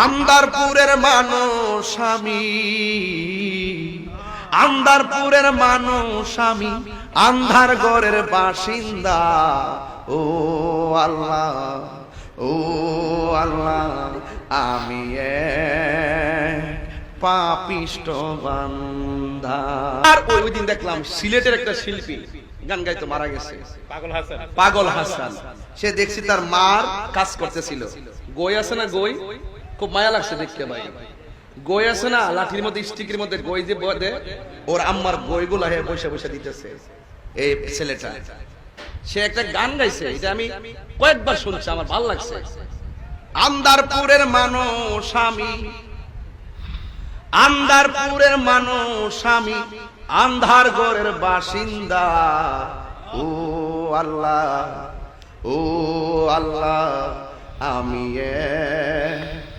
আন্দারপুরের মানুষ আমি, আন্দারপুরের মানুষ আমি, আন্ধার ঘরের বাসিন্দা। ও আল্লাহ, ও আল্লাহ, আমি পাপিষ্ট বান্দা। আর ওই দিন দেখলাম সিলেটের একটা শিল্পী গান গাইতে মারা গেছে, পাগল হাসান। সে দেখছি তার মার কাজ করতেছিল। গই আছে না, গই খুব মায়া লাগছে দেখতে ভাই। গই আছে না লাঠির মধ্যে, স্টিকের মধ্যে গই যে দেয়, ওর আম্মার গইগুলা হে বসে বসে দিতেছে এই ছেলেটা। সে একটা গান গাইছে, এটা আমি কয়েকবার শুনছি, আমার ভালো লাগছে। আন্দারপুরের মানুষ আমি, আন্দারপুরের মানুষ আমি, আন্ধার ঘরের বাসিন্দা। ও আল্লাহ, ও আল্লাহ, আমি